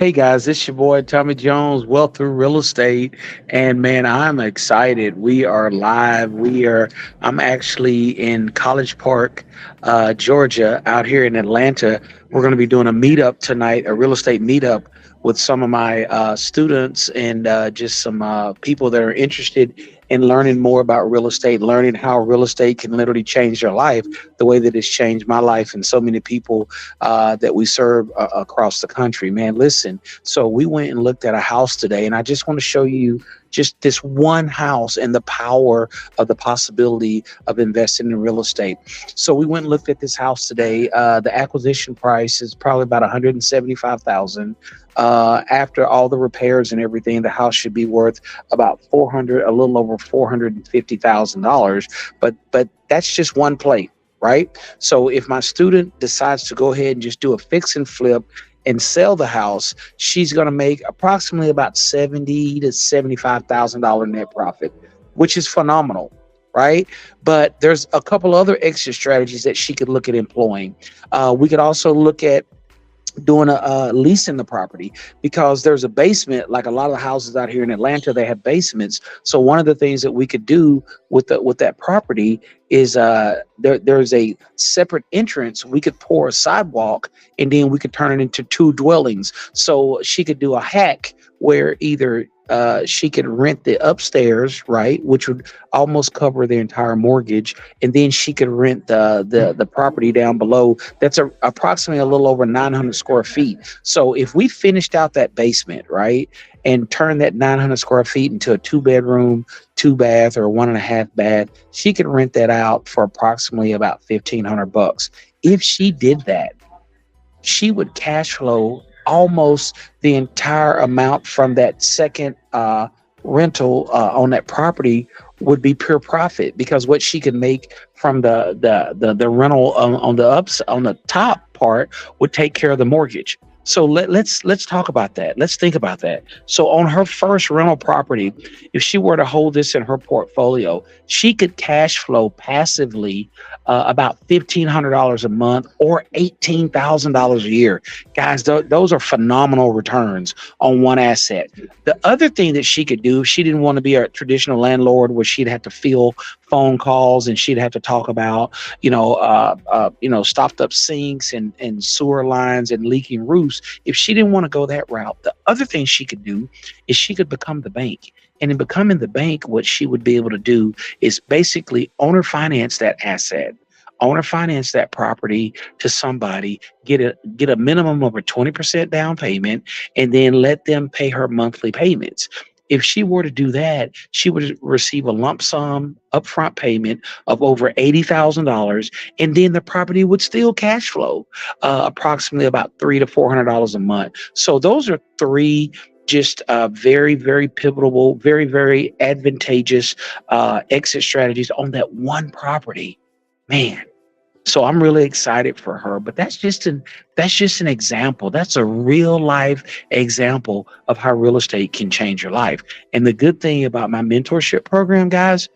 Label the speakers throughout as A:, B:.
A: Hey guys, it's your boy Tommy Jones, Wealth Through Real Estate, and man, I'm excited. We are live. I'm actually in College Park, Georgia, out here in Atlanta. We're going to be doing a meetup tonight, a real estate meetup with some of my students and just some people that are interested in learning more about real estate, learning how real estate can literally change your life, the way that it's changed my life and so many people that we serve across the country. Man, listen. So we went and looked at a house today, and I just want to show you just this one house and the power of the possibility of investing in real estate. So we went and looked at this house today. The acquisition price is probably about 175,000. After all the repairs and everything, the house should be worth about a little over $450,000. But that's just one play, right? So if my student decides to go ahead and just do a fix and flip and sell the house, she's going to make approximately about $70,000 to $75,000 net profit, which is phenomenal, right? But there's a couple other exit strategies that she could look at employing. We could also look at doing a leasing the property, because there's a basement. Like a lot of the houses out here in Atlanta, they have basements. So one of the things that we could do with that property is there's a separate entrance. We could pour a sidewalk and then we could turn it into two dwellings. So she could do a hack where either she could rent the upstairs, right, which would almost cover the entire mortgage, and then she could rent the property down below. That's approximately a little over 900 square feet. So if we finished out that basement, right, and turned that 900 square feet into a 2-bedroom, 2-bath, or 1.5 bath, she could rent that out for approximately about $1,500. If she did that, she would cash flow almost the entire amount from that second rental on that property would be pure profit, because what she could make from the rental on the top part would take care of the mortgage. So let's talk about that. Let's think about that. So on her first rental property, if she were to hold this in her portfolio, she could cash flow passively about $1,500 a month or $18,000 a year. Guys, those are phenomenal returns on one asset. The other thing that she could do, if she didn't want to be a traditional landlord where she'd have to field phone calls and she'd have to talk about, stopped up sinks and sewer lines and leaking roofs. If she didn't want to go that route, the other thing she could do is she could become the bank. And in becoming the bank, what she would be able to do is basically owner finance that asset, owner finance that property to somebody, get a minimum of a 20% down payment, and then let them pay her monthly payments. If she were to do that, she would receive a lump sum upfront payment of over $80,000, and then the property would still cash flow approximately about $300 to $400 a month. So those are three just very, very pivotal, very, very advantageous exit strategies on that one property, man. So I'm really excited for her, but that's just an example. That's a real life example of how real estate can change your life. And the good thing about my mentorship program, guys,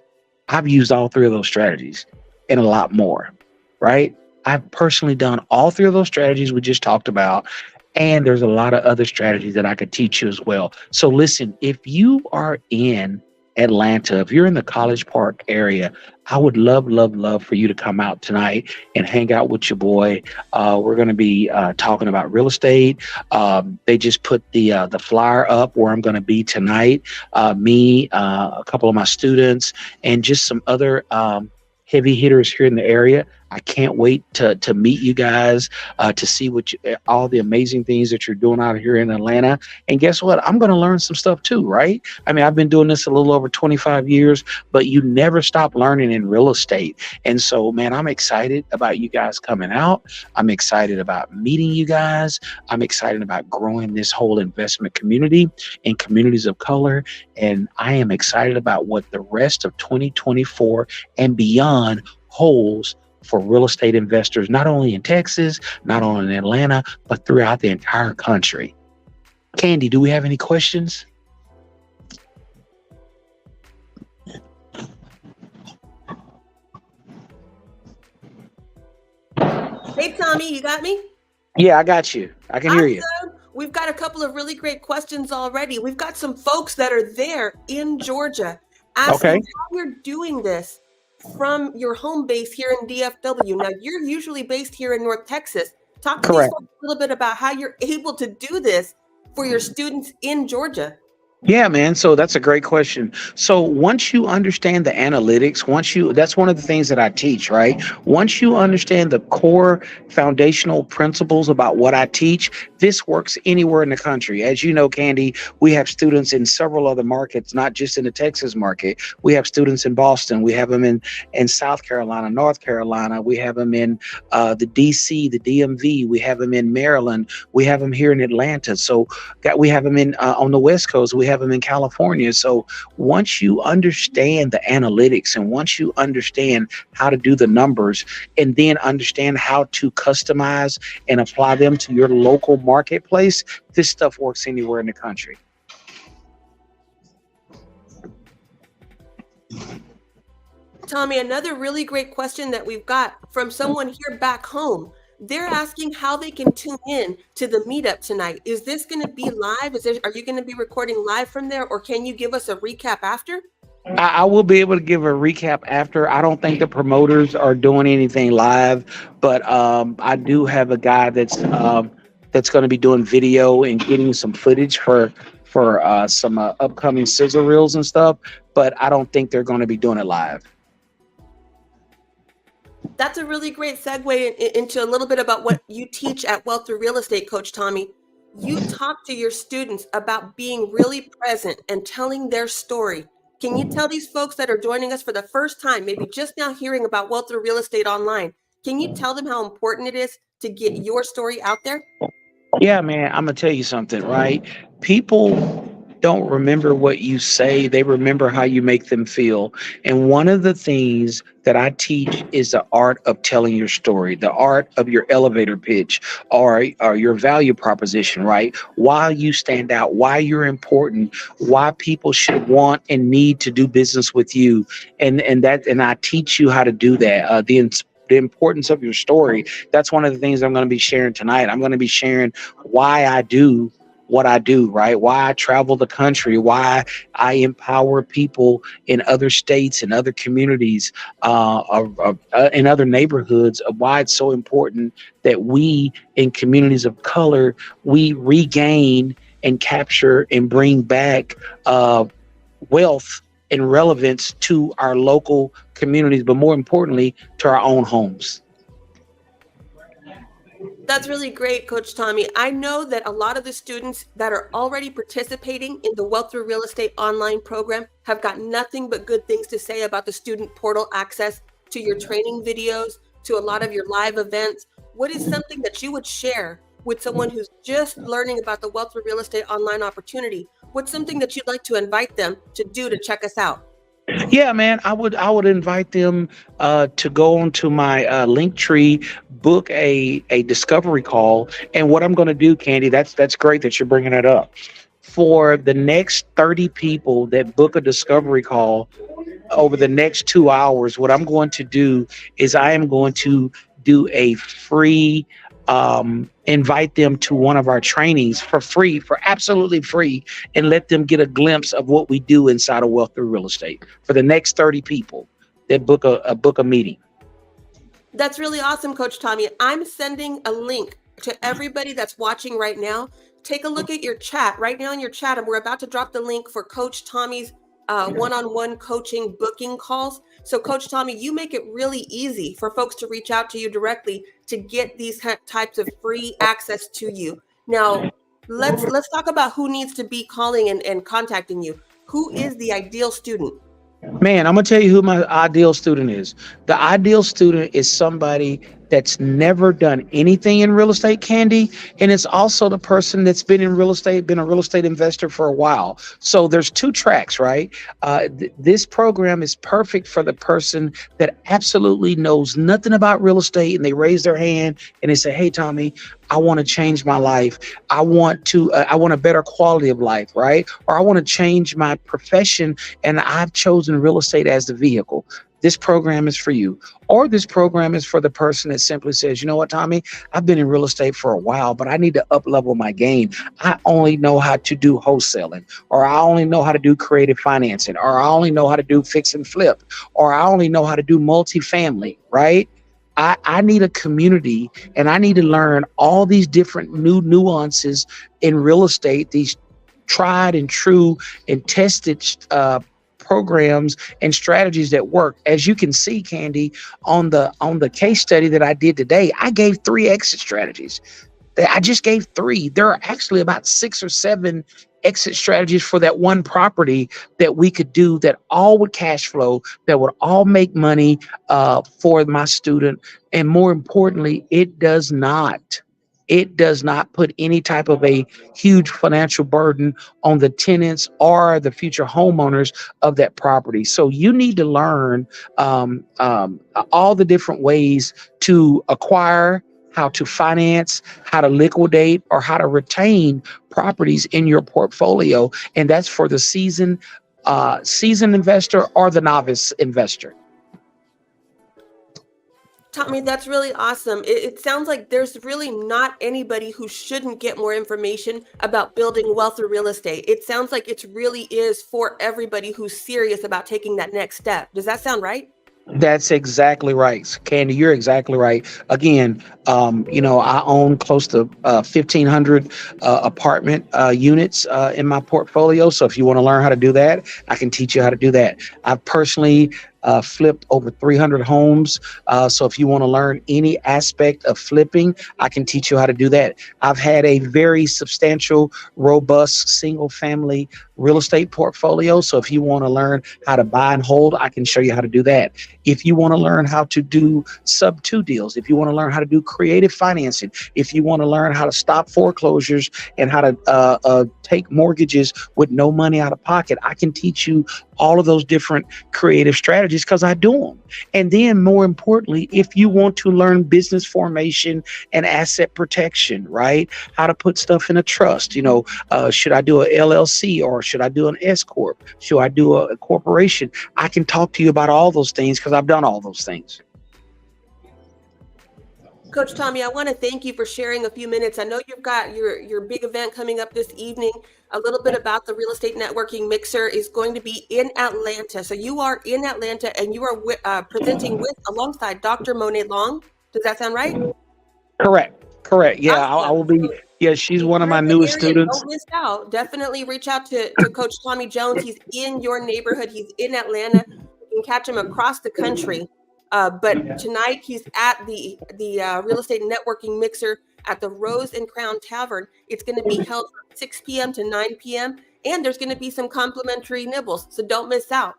A: I've used all three of those strategies and a lot more, right? I've personally done all three of those strategies we just talked about. And there's a lot of other strategies that I could teach you as well. So listen, if you are in Atlanta, if you're in the College Park area, I would love for you to come out tonight and hang out with your boy. We're going to be talking about real estate. They just put the flyer up where I'm going to be tonight. Me, a couple of my students, and just some other heavy hitters here in the area. I can't wait to meet you guys, to see all the amazing things that you're doing out here in Atlanta. And guess what? I'm going to learn some stuff too, right? I mean, I've been doing this a little over 25 years, but you never stop learning in real estate. And so, man, I'm excited about you guys coming out. I'm excited about meeting you guys. I'm excited about growing this whole investment community and communities of color. And I am excited about what the rest of 2024 and beyond holds for real estate investors, not only in Texas, not only in Atlanta, but throughout the entire country. Candy, do we have any questions?
B: Hey, Tommy, you got me?
A: Yeah, I got you. I can hear you.
B: We've got got a couple of really great questions already. We've got some folks that are there in Georgia asking how you're doing this from your home base here in DFW. Now, you're usually based here in North Texas. Talk to these folks a little bit about how you're able to do this for your students in Georgia.
A: Yeah, man. So that's a great question. So once you understand the analytics, that's one of the things that I teach, right? Once you understand the core foundational principles about what I teach, this works anywhere in the country. As you know, Candy, we have students in several other markets, not just in the Texas market. We have students in Boston. We have them in South Carolina, North Carolina. We have them in the DC, the DMV. We have them in Maryland. We have them here in Atlanta. So we have them in on the West Coast. We have them in California. So once you understand the analytics and once you understand how to do the numbers and then understand how to customize and apply them to your local marketplace, this stuff works anywhere in the country.
B: Tommy, another really great question that we've got from someone here back home. They're asking how they can tune in to the meetup tonight. Is this going to be live? Are you going to be recording live from there, or can you give us a recap after?
A: I will be able to give a recap after. I don't think the promoters are doing anything live, but I do have a guy that's going to be doing video and getting some footage for some upcoming sizzle reels and stuff. But I don't think they're going to be doing it live.
B: That's a really great segue into a little bit about what you teach at Wealth Through Real Estate, Coach Tommy. You talk to your students about being really present and telling their story. Can you tell these folks that are joining us for the first time, maybe just now hearing about Wealth Through Real Estate Online, can you tell them how important it is to get your story out there?
A: Yeah, man, I'm going to tell you something, right? People don't remember what you say. They remember how you make them feel. And one of the things that I teach is the art of telling your story, the art of your elevator pitch or your value proposition, right? Why you stand out, why you're important, why people should want and need to do business with you. And I teach you how to do that. The importance of your story. That's one of the things I'm going to be sharing tonight. I'm going to be sharing why I do what I do, right? Why I travel the country, why I empower people in other states and other communities, in other neighborhoods, why it's so important that we in communities of color, we regain and capture and bring back wealth and relevance to our local communities, but more importantly, to our own homes.
B: That's really great, Coach Tommy. I know that a lot of the students that are already participating in the Wealth Through Real Estate Online program have got nothing but good things to say about the student portal access to your training videos, to a lot of your live events. What is something that you would share with someone who's just learning about the Wealth Through Real Estate Online opportunity? What's something that you'd like to invite them to do to check us out?
A: Yeah, man, I would invite them to go onto my Linktree, book a discovery call. And what I'm going to do, Candy, that's great that you're bringing it up. For the next 30 people that book a discovery call over the next 2 hours, what I'm going to do is I am going to do a free invite them to one of our trainings for free, for absolutely free, and let them get a glimpse of what we do inside of Wealth Through Real Estate for the next 30 people that book a meeting.
B: That's really awesome, Coach Tommy. I'm sending a link to everybody that's watching right now. Take a look at your chat right now in your chat, and we're about to drop the link for Coach Tommy's one-on-one coaching booking calls. So Coach Tommy, you make it really easy for folks to reach out to you directly to get these types of free access to you. Now, let's talk about who needs to be calling and contacting you. Who is the ideal student?
A: Man, I'm going to tell you who my ideal student is. The ideal student is somebody that's never done anything in real estate, Candy. And it's also the person that's been in real estate, been a real estate investor for a while. So there's two tracks, right? This program is perfect for the person that absolutely knows nothing about real estate and they raise their hand and they say, hey, Tommy, I want to change my life. I want a better quality of life, right? Or I want to change my profession and I've chosen real estate as the vehicle. this program is for you. Or this program is for the person that simply says, you know what, Tommy, I've been in real estate for a while, but I need to up level my game. I only know how to do wholesaling, or I only know how to do creative financing, or I only know how to do fix and flip, or I only know how to do multifamily, right? I need a community, and I need to learn all these different new nuances in real estate, these tried and true and tested programs and strategies that work. As you can see, Candy, on the case study that I did today, I gave 3 exit strategies. I just gave 3. There are actually about 6 or 7 exit strategies for that one property that we could do that all would cash flow, that would all make money for my student. And more importantly, it does not put any type of a huge financial burden on the tenants or the future homeowners of that property. So you need to learn all the different ways to acquire, how to finance, how to liquidate, or how to retain properties in your portfolio. And that's for the seasoned investor or the novice investor.
B: Tommy, that's really awesome. It sounds like there's really not anybody who shouldn't get more information about building wealth through real estate. It sounds like it really is for everybody who's serious about taking that next step. Does that sound right?
A: That's exactly right, Candy. You're exactly right. Again, I own close to 1,500 apartment units in my portfolio. So if you want to learn how to do that, I can teach you how to do that. I've personally flipped over 300 homes. So if you want to learn any aspect of flipping, I can teach you how to do that. I've had a very substantial, robust, single family real estate portfolio. So if you want to learn how to buy and hold, I can show you how to do that. If you want to learn how to do sub 2 deals, if you want to learn how to do creative financing, if you want to learn how to stop foreclosures and how to take mortgages with no money out of pocket, I can teach you all of those different creative strategies because I do them. And then more importantly, if you want to learn business formation and asset protection, right? How to put stuff in a trust, should I do a LLC or should I do an S Corp? Should I do a corporation? I can talk to you about all those things because I've done all those things.
B: Coach Tommy, I want to thank you for sharing a few minutes. I know you've got your big event coming up this evening. A little bit about the Real Estate Networking Mixer is going to be in Atlanta. So you are in Atlanta and you are presenting alongside Dr. Monet Long. Does that sound right?
A: Correct. Yeah, I will be. Yeah, she's one of my newest students.
B: Don't miss out. Definitely reach out to Coach Tommy Jones. He's in your neighborhood. He's in Atlanta. You can catch him across the country. But tonight he's at the Real Estate Networking Mixer at the Rose and Crown Tavern. It's going to be held from 6 p.m. to 9 p.m. And there's going to be some complimentary nibbles. So don't miss out.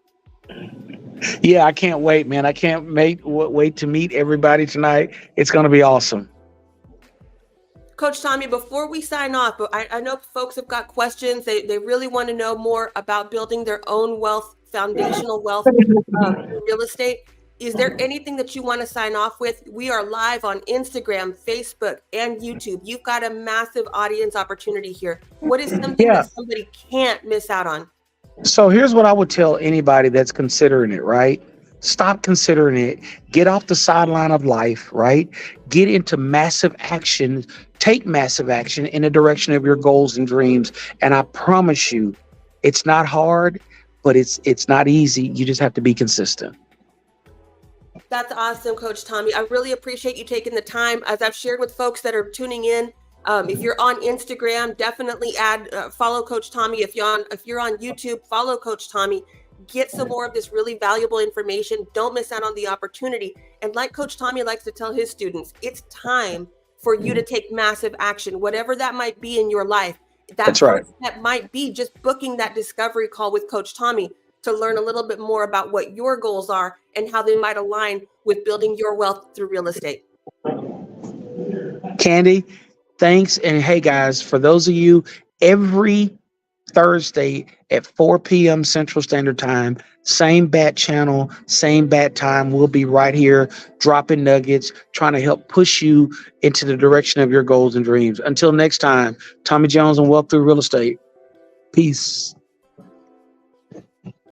A: Yeah, I can't wait, man. I can't wait to meet everybody tonight. It's going to be awesome.
B: Coach Tommy, before we sign off, I know folks have got questions. They really want to know more about building their own wealth, foundational wealth in real estate. Is there anything that you want to sign off with? We are live on Instagram, Facebook, and YouTube. You've got a massive audience opportunity here. What is something that somebody can't miss out on?
A: So here's what I would tell anybody that's considering it, right? Stop considering it. Get off the sideline of life, right? Get into massive action. Take massive action in the direction of your goals and dreams. And I promise you, it's not hard, but it's not easy. You just have to be consistent.
B: That's awesome, Coach Tommy. I really appreciate you taking the time. As I've shared with folks that are tuning in, if you're on Instagram, definitely follow Coach Tommy. If you're on YouTube, follow Coach Tommy. Get some more of this really valuable information. Don't miss out on the opportunity. And like Coach Tommy likes to tell his students, it's time for you to take massive action, whatever that might be in your life.
A: That's right.
B: That might be just booking that discovery call with Coach Tommy to learn a little bit more about what your goals are and how they might align with building your wealth through real estate.
A: Candy, thanks. And hey, guys, for those of you, every Thursday at 4 p.m. Central Standard Time, same bat channel, same bat time. We'll be right here dropping nuggets, trying to help push you into the direction of your goals and dreams. Until next time, Tommy Jones and Wealth Through Real Estate. Peace.